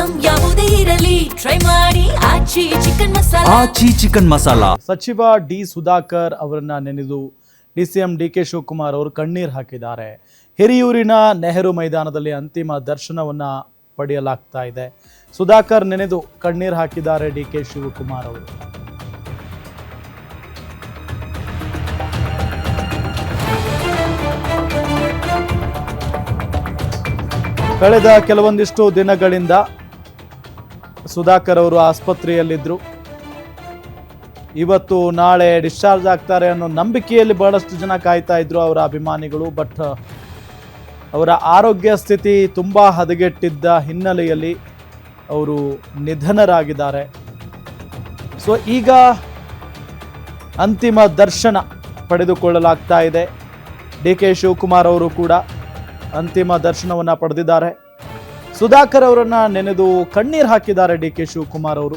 Item ಯಾವುದೇ ಇರಲಿ try ಮಾಡಿ ಆಚಿ ಚಿಕನ್ ಮಸಾಲಾ. ಸಚಿವ ಡಿ ಸುಧಾಕರ್ ಅವರನ್ನ ನೆನೆದು ಡಿಸಿಎಂ ಡಿಕೆ ಶಿವಕುಮಾರ್ ಅವರು ಕಣ್ಣೀರು ಹಾಕಿದ್ದಾರೆ. ಹಿರಿಯೂರಿನ ನೆಹರು ಮೈದಾನದಲ್ಲಿ ಅಂತಿಮ ದರ್ಶನವನ್ನ ಪಡೆಯಲಾಗ್ತಾ ಇದೆ. ಸುಧಾಕರ್ ನೆನೆದು ಕಣ್ಣೀರು ಹಾಕಿದ್ದಾರೆ ಡಿಕೆ ಶಿವಕುಮಾರ್ ಅವರು. ಕಳೆದ ಕೆಲವೊಂದಿಷ್ಟು ದಿನಗಳಿಂದ ಸುಧಾಕರ್ ಅವರು ಆಸ್ಪತ್ರೆಯಲ್ಲಿದ್ದರು. ಇವತ್ತು ನಾಳೆ ಡಿಸ್ಚಾರ್ಜ್ ಆಗ್ತಾರೆ ಅನ್ನೋ ನಂಬಿಕೆಯಲ್ಲಿ ಬಹಳಷ್ಟು ಜನ ಕಾಯ್ತಾ ಇದ್ರು ಅವರ ಅಭಿಮಾನಿಗಳು. ಬಟ್ ಅವರ ಆರೋಗ್ಯ ಸ್ಥಿತಿ ತುಂಬ ಹದಗೆಟ್ಟಿದ್ದ ಹಿನ್ನೆಲೆಯಲ್ಲಿ ಅವರು ನಿಧನರಾಗಿದ್ದಾರೆ. ಸೊ ಈಗ ಅಂತಿಮ ದರ್ಶನ ಪಡೆದುಕೊಳ್ಳಲಾಗ್ತಾ ಇದೆ. ಡಿ ಕೆ ಶಿವಕುಮಾರ್ ಅವರು ಕೂಡ ಅಂತಿಮ ದರ್ಶನವನ್ನು ಪಡೆದಿದ್ದಾರೆ. ಸುಧಾಕರ್ ಅವರನ್ನ ನೆನೆದು ಕಣ್ಣೀರು ಹಾಕಿದ್ದಾರೆ ಡಿ ಕೆ ಶಿವಕುಮಾರ್ ಅವರು.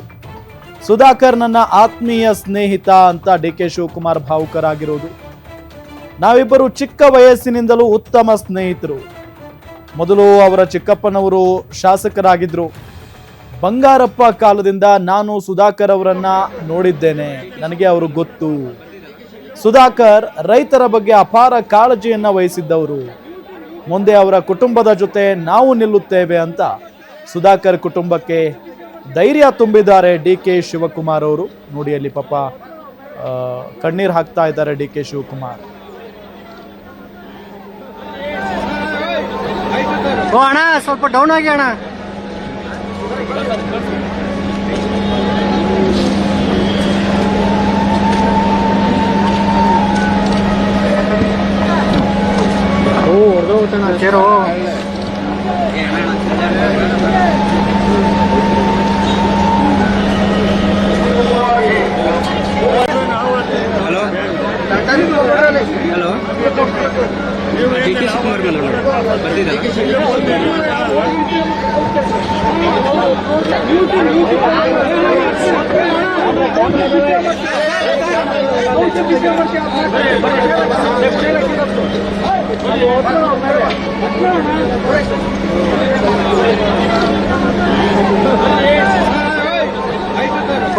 ಸುಧಾಕರ್ ನನ್ನ ಆತ್ಮೀಯ ಸ್ನೇಹಿತ ಅಂತ ಡಿ ಕೆ ಶಿವಕುಮಾರ್ ಭಾವುಕರಾಗಿರೋದು. ನಾವಿಬ್ಬರು ಚಿಕ್ಕ ವಯಸ್ಸಿನಿಂದಲೂ ಉತ್ತಮ ಸ್ನೇಹಿತರು. ಮೊದಲು ಅವರ ಚಿಕ್ಕಪ್ಪನವರು ಶಾಸಕರಾಗಿದ್ರು. ಬಂಗಾರಪ್ಪ ಕಾಲದಿಂದ ನಾನು ಸುಧಾಕರ್ ಅವರನ್ನ ನೋಡಿದ್ದೇನೆ, ನನಗೆ ಅವರು ಗೊತ್ತು. ಸುಧಾಕರ್ ರೈತರ ಬಗ್ಗೆ ಅಪಾರ ಕಾಳಜಿಯನ್ನ ವಹಿಸಿದ್ದವರು. ಮುಂದೆ ಅವರ ಕುಟುಂಬದ ಜೊತೆ ನಾವು ನಿಲ್ಲುತ್ತೇವೆ ಅಂತ ಸುಧಾಕರ್ ಕುಟುಂಬಕ್ಕೆ ಧೈರ್ಯ ತುಂಬಿದ್ದಾರೆ ಡಿ ಕೆ ಶಿವಕುಮಾರ್ ಅವರು. ನೋಡಿ ಅಲ್ಲಿ ಪಾಪ ಕಣ್ಣೀರು ಹಾಕ್ತಾ ಇದ್ದಾರೆ ಡಿ ಕೆ ಶಿವಕುಮಾರ್. ಅಣ್ಣ ಸ್ವಲ್ಪ ಡೌನ್ ಆಗಿ ಅಣ್ಣ. ಹೊಡೆದೋಗ್ತಾನ chair. Hello hello D K Shivakumar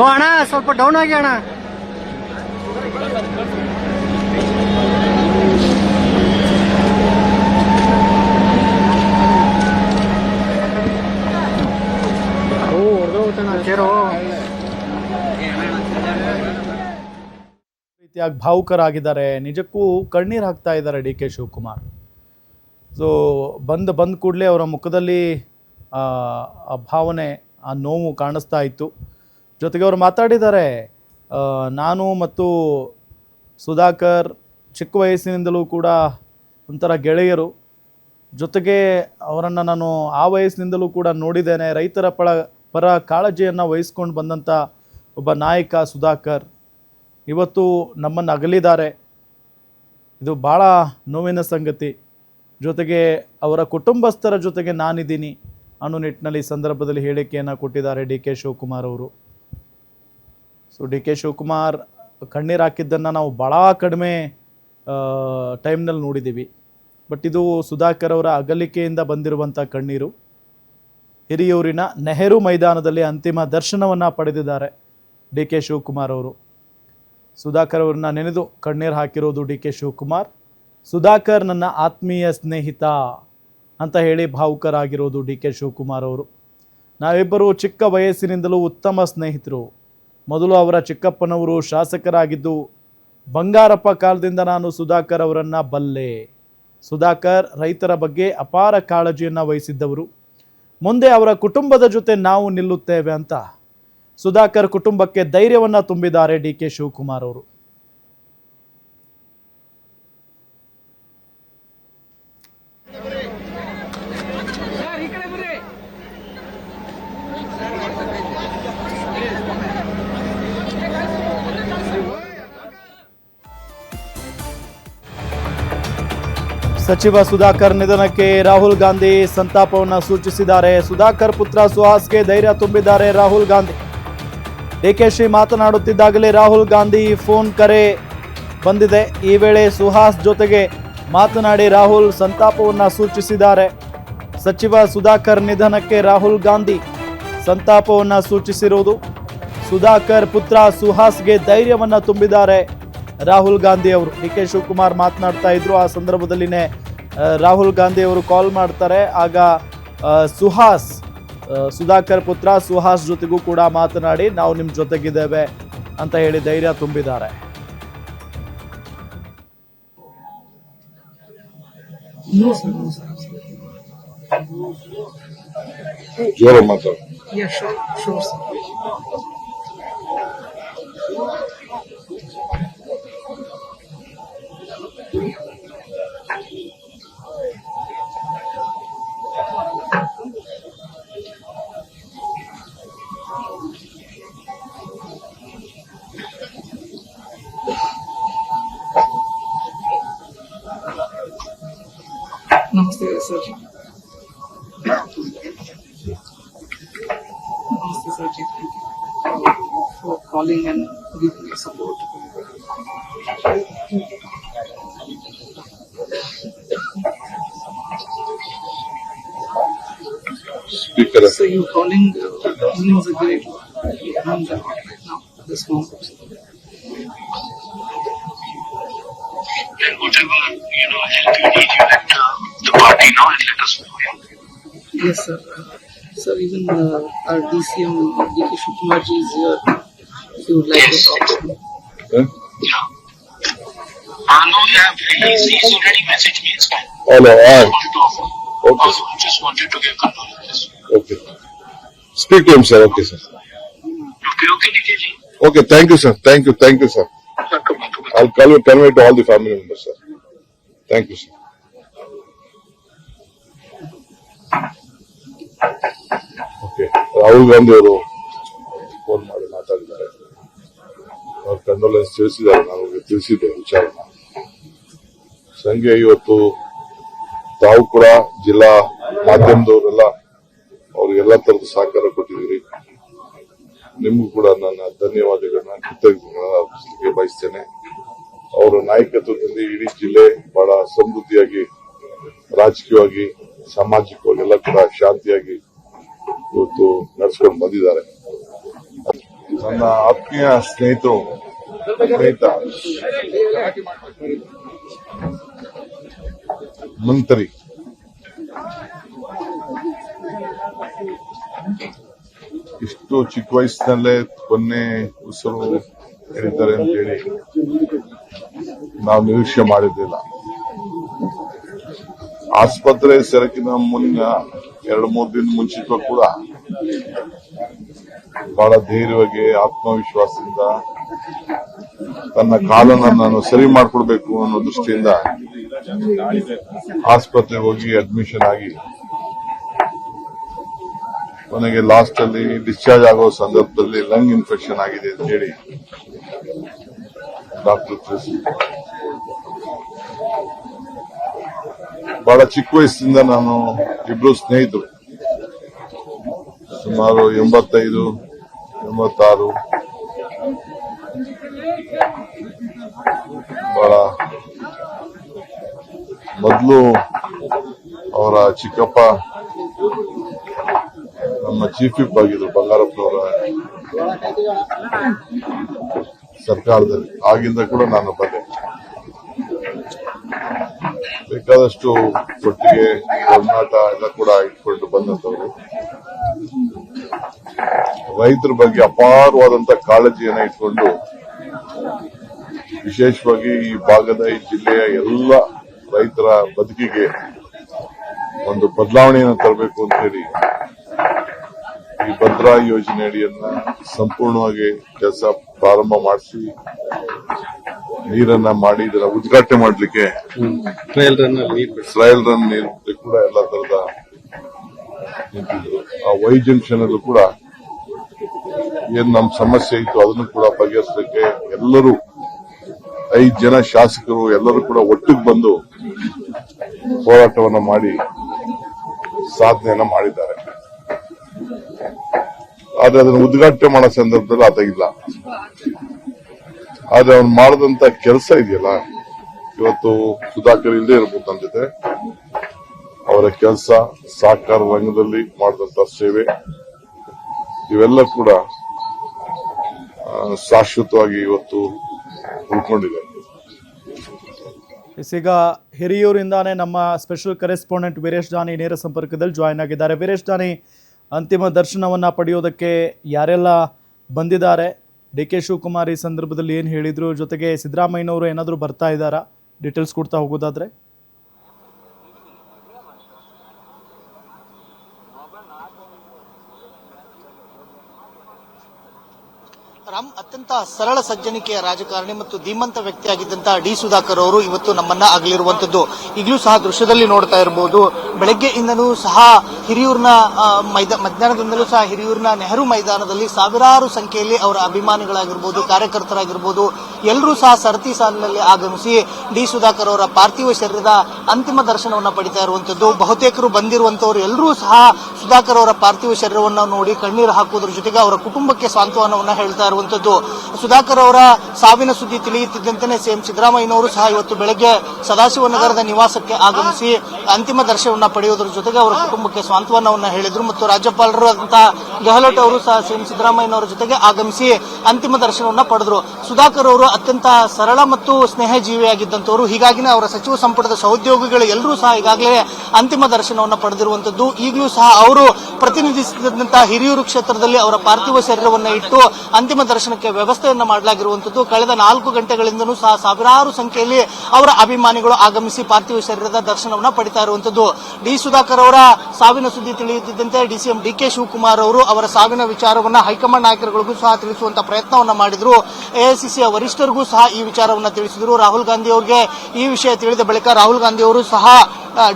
ಅಣ್ಣ ಸ್ವಲ್ಪ ಡೌನ್ ಆಗಿ ಅಣ್ಣ. ರೀತಿಯಾಗಿ ಭಾವುಕರಾಗಿದ್ದಾರೆ. ನಿಜಕ್ಕೂ ಕಣ್ಣೀರು ಹಾಕ್ತಾ ಇದ್ದಾರೆ ಡಿ ಕೆ ಶಿವಕುಮಾರ್. ಸೊ ಬಂದ ಕೂಡಲೇ ಅವರ ಮುಖದಲ್ಲಿ ಆ ಭಾವನೆ, ಆ ನೋವು ಕಾಣಿಸ್ತಾ ಇತ್ತು. ಜೊತೆಗೆ ಅವರು ಮಾತಾಡಿದ್ದಾರೆ, ನಾನು ಮತ್ತು ಸುಧಾಕರ್ ಚಿಕ್ಕ ವಯಸ್ಸಿನಿಂದಲೂ ಕೂಡ ಒಂಥರ ಗೆಳೆಯರು. ಜೊತೆಗೆ ಅವರನ್ನು ನಾನು ಆ ವಯಸ್ಸಿನಿಂದಲೂ ಕೂಡ ನೋಡಿದ್ದೇನೆ. ರೈತರ ಪರ ಕಾಳಜಿಯನ್ನು ವಹಿಸ್ಕೊಂಡು ಬಂದಂಥ ಒಬ್ಬ ನಾಯಕ ಸುಧಾಕರ್ ಇವತ್ತು ನಮ್ಮನ್ನು ಅಗಲಿದ್ದಾರೆ. ಇದು ಭಾಳ ನೋವಿನ ಸಂಗತಿ. ಜೊತೆಗೆ ಅವರ ಕುಟುಂಬಸ್ಥರ ಜೊತೆಗೆ ನಾನಿದ್ದೀನಿ ಅನ್ನೋ ನಿಟ್ಟಿನಲ್ಲಿ ಸಂದರ್ಭದಲ್ಲಿ ಹೇಳಿಕೆಯನ್ನು ಕೊಟ್ಟಿದ್ದಾರೆ ಡಿ ಕೆ ಶಿವಕುಮಾರ್ ಅವರು. ಸೊ ಡಿ ಕೆ ಶಿವಕುಮಾರ್ ಕಣ್ಣೀರು ಹಾಕಿದ್ದನ್ನು ನಾವು ಭಾಳ ಕಡಿಮೆ ಟೈಮ್ನಲ್ಲಿ ನೋಡಿದ್ದೀವಿ. ಬಟ್ ಇದು ಸುಧಾಕರ್ ಅವರ ಅಗಲಿಕೆಯಿಂದ ಬಂದಿರುವಂಥ ಕಣ್ಣೀರು. ಹಿರಿಯೂರಿನ ನೆಹರು ಮೈದಾನದಲ್ಲಿ ಅಂತಿಮ ದರ್ಶನವನ್ನು ಪಡೆದಿದ್ದಾರೆ ಡಿ ಕೆ ಶಿವಕುಮಾರ್ ಅವರು. ಸುಧಾಕರ್ ಅವರನ್ನ ನೆನೆದು ಕಣ್ಣೀರು ಹಾಕಿರೋದು ಡಿ ಕೆ ಶಿವಕುಮಾರ್. ಸುಧಾಕರ್ ನನ್ನ ಆತ್ಮೀಯ ಸ್ನೇಹಿತ ಅಂತ ಹೇಳಿ ಭಾವುಕರಾಗಿರೋದು ಡಿ ಕೆ ಶಿವಕುಮಾರ್ ಅವರು. ನಾವಿಬ್ಬರು ಚಿಕ್ಕ ವಯಸ್ಸಿನಿಂದಲೂ ಉತ್ತಮ ಸ್ನೇಹಿತರು. ಮೊದಲು ಅವರ ಚಿಕ್ಕಪ್ಪನವರು ಶಾಸಕರಾಗಿದ್ದು, ಬಂಗಾರಪ್ಪ ಕಾಲದಿಂದ ನಾನು ಸುಧಾಕರ್ ಅವರನ್ನು ಬಲ್ಲೆ. ಸುಧಾಕರ್ ರೈತರ ಬಗ್ಗೆ ಅಪಾರ ಕಾಳಜಿಯನ್ನು ವಹಿಸಿದ್ದವರು. ಮುಂದೆ ಅವರ ಕುಟುಂಬದ ಜೊತೆ ನಾವು ನಿಲ್ಲುತ್ತೇವೆ ಅಂತ ಸುಧಾಕರ್ ಕುಟುಂಬಕ್ಕೆ ಧೈರ್ಯವನ್ನು ತುಂಬಿದ್ದಾರೆ ಡಿ ಕೆ ಶಿವಕುಮಾರ್ ಅವರು. ಸಚಿವ ಸುಧಾಕರ್ ನಿಧನಕ್ಕೆ ರಾಹುಲ್ ಗಾಂಧಿ ಸಂತಾಪವನ್ನು ಸೂಚಿಸಿದ್ದಾರೆ. ಸುಧಾಕರ್ ಪುತ್ರ ಸುಹಾಸ್ಗೆ ಧೈರ್ಯ ತುಂಬಿದ್ದಾರೆ ರಾಹುಲ್ ಗಾಂಧಿ. ಡಿಕೆಶಿ ಮಾತನಾಡುತ್ತಿದ್ದಾಗಲೇ ರಾಹುಲ್ ಗಾಂಧಿ ಫೋನ್ ಕರೆ ಬಂದಿದೆ. ಈ ವೇಳೆ ಸುಹಾಸ್ ಜೊತೆಗೆ ಮಾತನಾಡಿ ರಾಹುಲ್ ಸಂತಾಪವನ್ನು ಸೂಚಿಸಿದ್ದಾರೆ. ಸಚಿವ ಸುಧಾಕರ್ ನಿಧನಕ್ಕೆ ರಾಹುಲ್ ಗಾಂಧಿ ಸಂತಾಪವನ್ನ ಸೂಚಿಸಿರುವುದು. ಸುಧಾಕರ್ ಪುತ್ರ ಸುಹಾಸ್ಗೆ ಧೈರ್ಯವನ್ನ ತುಂಬಿದ್ದಾರೆ ರಾಹುಲ್ ಗಾಂಧಿ ಅವರು. ಡಿ ಕೆ ಶಿವಕುಮಾರ್ ಮಾತನಾಡ್ತಾ ಇದ್ರು, ಆ ಸಂದರ್ಭದಲ್ಲಿನೇ ರಾಹುಲ್ ಗಾಂಧಿ ಅವರು ಕಾಲ್ ಮಾಡ್ತಾರೆ. ಆಗ ಸುಧಾಕರ್ ಪುತ್ರ ಸುಹಾಸ್ ಜೊತೆಗೂ ಕೂಡ ಮಾತನಾಡಿ ನಾವು ನಿಮ್ಮ ಜೊತೆಗಿದ್ದೇವೆ ಅಂತ ಹೇಳಿ ಧೈರ್ಯ ತುಂಬಿದ್ದಾರೆ. ಜೋರ ಮಾತಾಡು. Namaste, sir. Namaste, sir. Thank you for calling and giving me support. Speaker. So you calling means a great and right now this moment. And whatever help you need, you let the party know and let us know. Yes, sir. Sir, even our DCM D.K. Shivakumar ji is here. If you would like Yes. to talk to him. Huh? Yeah. No, he's already messaged me. It's fine. Hello. I wanted to offer. Okay. I just wanted to give condolences. Okay. Speak to him, sir. Okay, sir. Okay, DK ji. Okay. Thank you, sir. Thank you, sir. Welcome. I'll convey to all the family members, sir. Thank you, sir. Okay. Rahul Gandhi ಅವರು phone ಮಾಡಿ ಮಾತಾಡಿದ್ದಾರೆ. ಅವ್ರ condolence ತಿಳಿಸಿದ್ದಾರೆ, ನಾನು ತಿಳಿಸಿದ್ದೆ ವಿಚಾರನ. ಸಂಘೆ ಇವತ್ತು ತಾವು ಕೂಡ ಜಿಲ್ಲಾ ಮಾಧ್ಯಮದವರೆಲ್ಲ ಅವ್ರಿಗೆಲ್ಲ ತರದ ಸಹಕಾರ ಕೊಟ್ಟಿದ್ದೀರಿ. ನಿಮಗೂ ಕೂಡ ನನ್ನ ಧನ್ಯವಾದಗಳನ್ನ ಕೃತಜ್ಞತೆಗಳನ್ನ ಅರ್ಪಿಸಲಿಕ್ಕೆ ಬಯಸ್ತೇನೆ. ಅವರ ನಾಯಕತ್ವದಲ್ಲಿ ಇಡೀ ಜಿಲ್ಲೆ ಬಹಳ ಸಮೃದ್ಧಿಯಾಗಿ, ರಾಜಕೀಯವಾಗಿ, ಸಾಮಾಜಿಕವಾಗಿ ಎಲ್ಲ ಕೂಡ ಶಾಂತಿಯಾಗಿ ಇವತ್ತು ನಡೆಸ್ಕೊಂಡು ಬಂದಿದ್ದಾರೆ. ನನ್ನ ಆತ್ಮೀಯ ಸ್ನೇಹಿತ ಮಂತ್ರಿ ಇಷ್ಟು ಚಿಕ್ಕ ವಯಸ್ಸಿನಲ್ಲೇ ಕೊನೆ ಉಸಿರು ಹಿಡಿತಾರೆ ಅಂತ ಹೇಳಿ ನಾವು ನಿರೀಕ್ಷೆ ಮಾಡಿದ್ದಿಲ್ಲ. ಆಸ್ಪತ್ರೆ ಸರಕಿನ ಮುನ್ನ 2-3 ದಿನ ಮುಂಚಿತವಾಗಿ ಕೂಡ ಬಹಳ ಧೈರ್ಯವಾಗಿ, ಆತ್ಮವಿಶ್ವಾಸದಿಂದ ತನ್ನ ಕಾಲನ್ನ ನಾನು ಸರಿ ಮಾಡ್ಕೊಡ್ಬೇಕು ಅನ್ನೋ ದೃಷ್ಟಿಯಿಂದ ಆಸ್ಪತ್ರೆಗೆ ಹೋಗಿ ಅಡ್ಮಿಷನ್ ಆಗಿ ಕೊನೆಗೆ ಲಾಸ್ಟ್ ಅಲ್ಲಿ ಡಿಸ್ಚಾರ್ಜ್ ಆಗೋ ಸಂದರ್ಭದಲ್ಲಿ ಲಂಗ್ ಇನ್ಫೆಕ್ಷನ್ ಆಗಿದೆ ಅಂತ ಹೇಳಿ ಡಾಕ್ಟರ್ ತಿಳಿಸಿದ್ರು. ಬಹಳ ಚಿಕ್ಕ ವಯಸ್ಸಿಂದ ನಾನು ಇಬ್ರು ಸ್ನೇಹಿತರು, ಸುಮಾರು 85, 86 ಬಹಳ ಮೊದಲು ಅವರ ಚಿಕ್ಕಪ್ಪ ನಮ್ಮ ಚೀಫ್ ವಿಪ್ ಆಗಿದ್ರು ಬಂಗಾರಪ್ಪನವರ ಸರ್ಕಾರದಲ್ಲಿ. ಆಗಿಂದ ಕೂಡ ನಾನು ಬಂದೆ. ಬೇಕಾದಷ್ಟು ಒಟ್ಟಿಗೆ ಒಡನಾಟ ಎಲ್ಲ ಕೂಡ ಇಟ್ಕೊಂಡು ಬಂದಂತವರು. ರೈತರ ಬಗ್ಗೆ ಅಪಾರವಾದಂತ ಕಾಳಜಿಯನ್ನ ಇಟ್ಕೊಂಡು ವಿಶೇಷವಾಗಿ ಈ ಭಾಗದ, ಈ ಜಿಲ್ಲೆಯ ಎಲ್ಲ ರೈತರ ಬದುಕಿಗೆ ಒಂದು ಬದಲಾವಣೆಯನ್ನು ತರಬೇಕು ಅಂತ ಹೇಳಿ ಈ ಭದ್ರಾ ಯೋಜನೆ ಅಡಿಯನ್ನ ಸಂಪೂರ್ಣವಾಗಿ ಕೆಲಸ ಪ್ರಾರಂಭ ಮಾಡಿಸಿ ನೀರನ್ನ ಮಾಡಿ ಇದನ್ನ ಉದ್ಘಾಟನೆ ಮಾಡಲಿಕ್ಕೆ ಟ್ರಯಲ್ ರನ್ ನೀರು ಕೂಡ ಎಲ್ಲ ತರದ ನಿಂತಿದ್ರು. ಆ ವೈ ಜಂಕ್ಷನ್ ಅಲ್ಲೂ ಕೂಡ ಏನ್ ನಮ್ ಸಮಸ್ಯೆ ಇತ್ತು ಅದನ್ನು ಕೂಡ ಬಗೆಹರಿಸಲಿಕ್ಕೆ ಎಲ್ಲರೂ 5 ಜನ ಶಾಸಕರು ಎಲ್ಲರೂ ಕೂಡ ಒಟ್ಟಿಗೆ ಬಂದು ಹೋರಾಟವನ್ನ ಮಾಡಿ ಸಾಧನೆಯನ್ನ ಮಾಡಿದ್ದಾರೆ. ಆದ್ರೆ ಅದನ್ನು ಉದ್ಘಾಟನೆ ಮಾಡೋ ಸಂದರ್ಭದಲ್ಲಿ ಆತಾಗಿಲ್ಲ. ಆದ್ರೆ ಅವ್ನು ಮಾಡಿದಂತ ಕೆಲಸ ಇದೆಯಲ್ಲ, ಇವತ್ತು ಸುಧಾಕರ್ ಇಲ್ಲದೆ ಇರ್ಬೋದು ನನ್ನ ಜೊತೆ, ಅವರ ಕೆಲಸ, ಸಹಕಾರ ರಂಗದಲ್ಲಿ ಮಾಡಿದಂತ ಸೇವೆ, ಇವೆಲ್ಲ ಕೂಡ ಶಾಶ್ವತವಾಗಿ ಇವತ್ತು ಉಳ್ಕೊಂಡಿದೆ. ಈಗ ಹಿರಿಯೂರಿಂದಾನೇ ನಮ್ಮ ಸ್ಪೆಷಲ್ ಕರೆಸ್ಪಾಂಡೆಂಟ್ ವೀರೇಶ್ ಜಾನಿ ನೇರ ಸಂಪರ್ಕದಲ್ಲಿ ಜಾಯ್ನ್ ಆಗಿದ್ದಾರೆ. ವೀರೇಶ್ ಜಾನಿ, ಅಂತಿಮ ದರ್ಶನವನ್ನು ಪಡೆಯೋದಕ್ಕೆ ಯಾರೆಲ್ಲ ಬಂದಿದ್ದಾರೆ? ಡಿ ಕೆ ಶಿವಕುಮಾರ್ ಈ ಸಂದರ್ಭದಲ್ಲಿ ಏನು ಹೇಳಿದ್ರು, ಜೊತೆಗೆ ಸಿದ್ದರಾಮಯ್ಯನವರು ಏನಾದರೂ ಬರ್ತಾ ಇದ್ದಾರಾ? ಡೀಟೇಲ್ಸ್ ಕೊಡ್ತಾ ಹೋಗೋದಾದ್ರೆ. ರಾಮ್, ಅತ್ಯಂತ ಸರಳ ಸಜ್ಜನಿಕೆಯ ರಾಜಕಾರಣಿ ಮತ್ತು ಧೀಮಂತ ವ್ಯಕ್ತಿಯಾಗಿದ್ದಂತಹ ಡಿ ಸುಧಾಕರ್ ಅವರು ಇವತ್ತು ನಮ್ಮನ್ನ ಅಗಲಿರುವಂತದ್ದು. ಈಗಲೂ ಸಹ ದೃಶ್ಯದಲ್ಲಿ ನೋಡ್ತಾ ಇರಬಹುದು. ಬೆಳಗ್ಗೆಯಿಂದಲೂ ಸಹ ಹಿರಿಯೂರಿನ ಮಧ್ಯಾಹ್ನದಿಂದಲೂ ಸಹ ಹಿರಿಯೂರಿನ ನೆಹರು ಮೈದಾನದಲ್ಲಿ ಸಾವಿರಾರು ಸಂಖ್ಯೆಯಲ್ಲಿ ಅವರ ಅಭಿಮಾನಿಗಳಾಗಿರ್ಬೋದು, ಕಾರ್ಯಕರ್ತರಾಗಿರ್ಬೋದು, ಎಲ್ಲರೂ ಸಹ ಸರತಿ ಸಾಲಿನಲ್ಲಿ ಆಗಮಿಸಿ ಡಿ ಸುಧಾಕರ್ ಅವರ ಪಾರ್ಥಿವ ಶರೀರದ ಅಂತಿಮ ದರ್ಶನವನ್ನು ಪಡಿತಾ ಇರುವಂತದ್ದು. ಬಹುತೇಕರು ಬಂದಿರುವಂತವರು ಎಲ್ಲರೂ ಸಹ ಸುಧಾಕರ್ ಅವರ ಪಾರ್ಥಿವ ಶರೀರವನ್ನು ನೋಡಿ ಕಣ್ಣೀರು ಹಾಕುವುದರ ಜೊತೆಗೆ ಅವರ ಕುಟುಂಬಕ್ಕೆ ಸಾಂತ್ವನವನ್ನು ಹೇಳ್ತಾ ಇರುವಂತದ್ದು. ಸುಧಾಕರ್ ಅವರ ಸಾವಿನ ಸುದ್ದಿ ತಿಳಿಯುತ್ತಿದ್ದಂತೆ ಸಿಎಂ ಸಿದ್ದರಾಮಯ್ಯನವರು ಸಹ ಇವತ್ತು ಬೆಳಗ್ಗೆ ಸದಾಶಿವನಗರದ ನಿವಾಸಕ್ಕೆ ಆಗಮಿಸಿ ಅಂತಿಮ ದರ್ಶನವನ್ನು ಪಡೆಯುವುದರ ಜೊತೆಗೆ ಅವರ ಕುಟುಂಬಕ್ಕೆ ಸಾಂತ್ವನವನ್ನು ಹೇಳಿದರು. ಮತ್ತು ರಾಜ್ಯಪಾಲರಾದಂತಹ ಗೆಹ್ಲೋಟ್ ಅವರು ಸಹ ಸಿಎಂ ಸಿದ್ದರಾಮಯ್ಯನವರ ಜೊತೆಗೆ ಆಗಮಿಸಿ ಅಂತಿಮ ದರ್ಶನವನ್ನು ಪಡೆದರು. ಸುಧಾಕರ್ ಅವರು ಅತ್ಯಂತ ಸರಳ ಮತ್ತು ಸ್ನೇಹ ಜೀವಿಯಾಗಿದ್ದಂತವರು. ಹೀಗಾಗಿನೇ ಅವರ ಸಚಿವ ಸಂಪುಟದ ಸಹೋದ್ಯೋಗಿಗಳು ಎಲ್ಲರೂ ಸಹ ಈಗಾಗಲೇ ಅಂತಿಮ ದರ್ಶನವನ್ನು ಪಡೆದಿರುವಂತದ್ದು. ಈಗಲೂ ಸಹ ಅವರು ಪ್ರತಿನಿಧಿಸಿದಂತಹ ಹಿರಿಯೂರು ಕ್ಷೇತ್ರದಲ್ಲಿ ಅವರ ಪಾರ್ಥಿವ ಶರೀರವನ್ನು ಇಟ್ಟು ಅಂತಿಮ ದರ್ಶನಕ್ಕೆ ವ್ಯವಸ್ಥೆಯನ್ನು ಮಾಡಲಾಗಿರುವಂತದ್ದು. ಕಳೆದ 4 ಗಂಟೆಗಳಿಂದಲೂ ಸಹ ಸಾವಿರಾರು ಸಂಖ್ಯೆಯಲ್ಲಿ ಅವರ ಅಭಿಮಾನಿಗಳು ಆಗಮಿಸಿ ಪಾರ್ಥಿವ ಶರೀರದ ದರ್ಶನವನ್ನು ಪಡಿತಾ ಇರುವಂತದ್ದು. ಡಿ ಸುಧಾಕರ್ ಅವರ ಸಾವಿನ ಸುದ್ದಿ ತಿಳಿಯುತ್ತಿದ್ದಂತೆ ಡಿಸಿಎಂ ಡಿ ಕೆ ಶಿವಕುಮಾರ್ ಅವರು ಅವರ ಸಾವಿನ ವಿಚಾರವನ್ನು ಹೈಕಮಾಂಡ್ ನಾಯಕರುಗಳಿಗೂ ಸಹ ತಿಳಿಸುವಂತ ಪ್ರಯತ್ನವನ್ನ ಮಾಡಿದ್ರು. ಎಐಸಿಸಿಯ ವರಿಷ್ಠರಿಗೂ ಸಹ ಈ ವಿಚಾರವನ್ನು ತಿಳಿಸಿದರು. ರಾಹುಲ್ ಗಾಂಧಿ ಅವರಿಗೆ ಈ ವಿಷಯ ತಿಳಿದ ಬಳಿಕ ರಾಹುಲ್ ಗಾಂಧಿ ಅವರು ಸಹ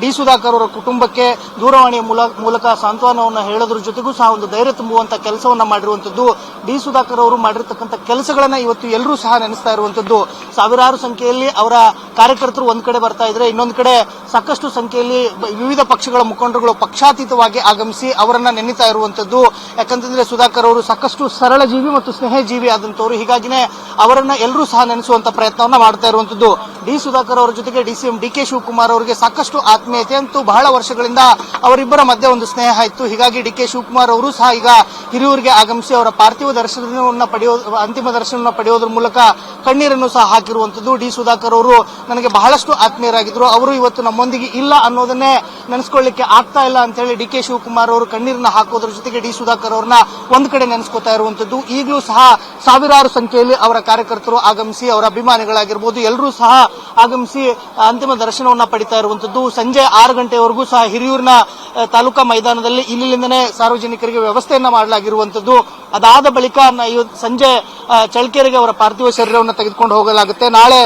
ಡಿ ಸುಧಾಕರ್ ಅವರ ಕುಟುಂಬಕ್ಕೆ ದೂರವಾಣಿಯ ಮೂಲಕ ಸಾಂತ್ವನವನ್ನು ಹೇಳೋದ್ರ ಜೊತೆಗೂ ಸಹ ಒಂದು ಧೈರ್ಯ ತುಂಬುವಂತ ಕೆಲಸವನ್ನ ಮಾಡಿರುವಂತದ್ದು. ಡಿ ಸುಧಾಕರ್ ಅವರು ಮಾಡಿರ್ತಕ್ಕಂಥ ಕೆಲಸಗಳನ್ನ ಇವತ್ತು ಎಲ್ಲರೂ ಸಹ ನೆನೆಸ್ತಾ ಇರುವಂತದ್ದು. ಸಾವಿರಾರು ಸಂಖ್ಯೆಯಲ್ಲಿ ಅವರ ಕಾರ್ಯಕರ್ತರು ಒಂದ್ ಕಡೆ ಬರ್ತಾ ಇದ್ರೆ, ಇನ್ನೊಂದು ಕಡೆ ಸಾಕಷ್ಟು ಸಂಖ್ಯೆಯಲ್ಲಿ ವಿವಿಧ ಪಕ್ಷಗಳ ಮುಖಂಡರುಗಳು ಪಕ್ಷಾತೀತವಾಗಿ ಆಗಮಿಸಿ ಅವರನ್ನ ನೆನೀತಾ ಇರುವಂತದ್ದು. ಯಾಕಂತಂದ್ರೆ ಸುಧಾಕರ್ ಅವರು ಸಾಕಷ್ಟು ಸರಳ ಜೀವಿ ಮತ್ತು ಸ್ನೇಹ ಜೀವಿ ಆದಂತವರು. ಹೀಗಾಗಿನೇ ಅವರನ್ನ ಎಲ್ಲರೂ ಸಹ ನೆನೆಸುವಂತ ಪ್ರಯತ್ನವನ್ನ ಮಾಡ್ತಾ ಇರುವಂತದ್ದು. ಡಿ ಸುಧಾಕರ್ ಅವರ ಜೊತೆಗೆ ಡಿಸಿಎಂ ಡಿ ಕೆ ಶಿವಕುಮಾರ್ ಅವರಿಗೆ ಸಾಕಷ್ಟು ಆತ್ಮೀಯತೆ ಅಂತೂ ಬಹಳ ವರ್ಷಗಳಿಂದ ಅವರಿಬ್ಬರ ಮಧ್ಯೆ ಒಂದು ಸ್ನೇಹ ಇತ್ತು. ಹೀಗಾಗಿ ಡಿ ಕೆ ಶಿವಕುಮಾರ್ ಅವರು ಸಹ ಈಗ ಹಿರಿಯೂರಿಗೆ ಆಗಮಿಸಿ ಅವರ ಪಾರ್ಥಿವ ಅಂತಿಮ ದರ್ಶನವನ್ನು ಪಡೆಯೋದ್ರ ಮೂಲಕ ಕಣ್ಣೀರನ್ನು ಸಹ ಹಾಕಿರುವಂತದ್ದು. ಡಿ ಸುಧಾಕರ್ ಅವರು ನನಗೆ ಬಹಳಷ್ಟು ಆತ್ಮೀಯರಾಗಿದ್ರು, ಅವರು ಇವತ್ತು ನಮ್ಮೊಂದಿಗೆ ಇಲ್ಲ ಅನ್ನೋದನ್ನೇ ನೆನೆಸ್ಕೊಳ್ಳಿಕ್ಕೆ ಆಗ್ತಾ ಇಲ್ಲ ಅಂತ ಹೇಳಿ ಡಿ ಕೆ ಶಿವಕುಮಾರ್ ಅವರು ಕಣ್ಣೀರನ್ನ ಹಾಕೋದ್ರ ಜೊತೆಗೆ ಡಿ ಸುಧಾಕರ್ ಅವರನ್ನ ಒಂದ್ ಕಡೆ ನೆನೆಸ್ಕೊತಾ ಇರುವಂತದ್ದು. ಈಗಲೂ ಸಹ ಸಾವಿರಾರು ಸಂಖ್ಯೆಯಲ್ಲಿ ಅವರ ಕಾರ್ಯಕರ್ತರು ಆಗಮಿಸಿ, ಅವರ ಅಭಿಮಾನಿಗಳಾಗಿರ್ಬೋದು, ಎಲ್ಲರೂ ಸಹ ಆಗಮಿಸಿ ಅಂತಿಮ ದರ್ಶನವನ್ನ ಪಡಿತಾ ಇರುವಂತದ್ದು. ಸಂಜೆ 6 ಗಂಟೆವರೆಗೂ ಸಹ ಹಿರಿಯೂರಿನ ತಾಲೂಕಾ ಮೈದಾನದಲ್ಲಿ ಇಲ್ಲಿಂದನೇ ಸಾರ್ವಜನಿಕರಿಗೆ ವ್ಯವಸ್ಥೆಯನ್ನ ಮಾಡಲಾಗಿರುವಂತದ್ದು. ಅದಾದ ಬಳಿಕ ಸಂಜೆ ಚಳ್ಳಕೆರೆಗೆ ಅವರ ಪಾರ್ಥಿವ ಶರೀರವನ್ನು ತೆಗೆದುಕೊಂಡು ಹೋಗಲಾಗುತ್ತೆ. ನಾಳೆ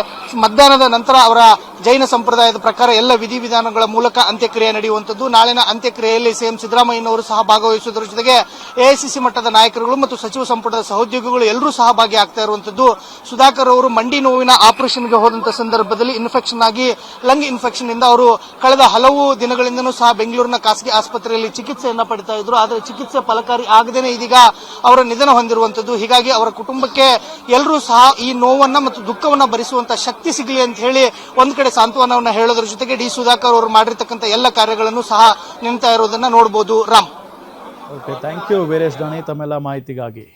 ಮಧ್ಯಾಹ್ನದ ನಂತರ ಅವರ ಜೈನ ಸಂಪ್ರದಾಯದ ಪ್ರಕಾರ ಎಲ್ಲ ವಿಧಿವಿಧಾನಗಳ ಮೂಲಕ ಅಂತ್ಯಕ್ರಿಯೆ ನಡೆಯುವಂತದ್ದು. ನಾಳಿನ ಅಂತ್ಯಕ್ರಿಯೆಯಲ್ಲಿ ಸಿಎಂ ಸಿದ್ದರಾಮಯ್ಯನವರು ಸಹ ಭಾಗವಹಿಸುವುದರ ಜೊತೆಗೆ ಎಐಸಿಸಿ ಮಟ್ಟದ ನಾಯಕರುಗಳು ಮತ್ತು ಸಚಿವ ಸಂಪುಟದ ಸಹೋದ್ಯೋಗಿಗಳು ಎಲ್ಲರೂ ಸಹ ಭಾಗಿಯಾಗ್ತಾ ಇರುವಂತದ್ದು. ಸುಧಾಕರ್ ಅವರು ಮಂಡಿ ನೋವಿನ ಆಪರೇಷನ್ಗೆ ಹೋದಂತ ಸಂದರ್ಭದಲ್ಲಿ ಇನ್ಫೆಕ್ಷನ್ ಆಗಿ ಲಂಗ್ ಇನ್ಫೆಕ್ಷನ್ ಇಂದ ಅವರು ಕಳೆದ ಹಲವು ದಿನಗಳಿಂದಲೂ ಸಹ ಬೆಂಗಳೂರಿನ ಖಾಸಗಿ ಆಸ್ಪತ್ರೆಯಲ್ಲಿ ಚಿಕಿತ್ಸೆಯನ್ನ ಪಡಿತಾ ಇದ್ರು. ಆದರೆ ಚಿಕಿತ್ಸೆ ಫಲಕಾರಿ ಆಗದೇನೆ ಇದೀಗ ಅವರ ನಿಧನ ಹೊಂದಿರುವಂತದ್ದು. ಹೀಗಾಗಿ ಅವರ ಕುಟುಂಬಕ್ಕೆ ಎಲ್ಲರೂ ಸಹ ಈ ನೋವನ್ನ ಮತ್ತು ದುಃಖವನ್ನ ಭರಿಸುವಂತ ಶಕ್ತಿ ಸಿಗಲಿ ಅಂತ ಹೇಳಿ ಒಂದ್ ಕಡೆ ಸಾಂತ್ವನವನ್ನ ಹೇಳೋದ್ರ ಜೊತೆಗೆ ಡಿ ಸುಧಾಕರ್ ಅವರು ಮಾಡಿರ್ತಕ್ಕಂಥ ಎಲ್ಲ ಕಾರ್ಯಗಳನ್ನು ಸಹ ನಿಂತಾ ಇರೋದನ್ನ ನೋಡಬಹುದು. Ram, okay, thank you Veeresh Jani ತಮ್ಮೆಲ್ಲ ಮಾಹಿತಿಗಾಗಿ.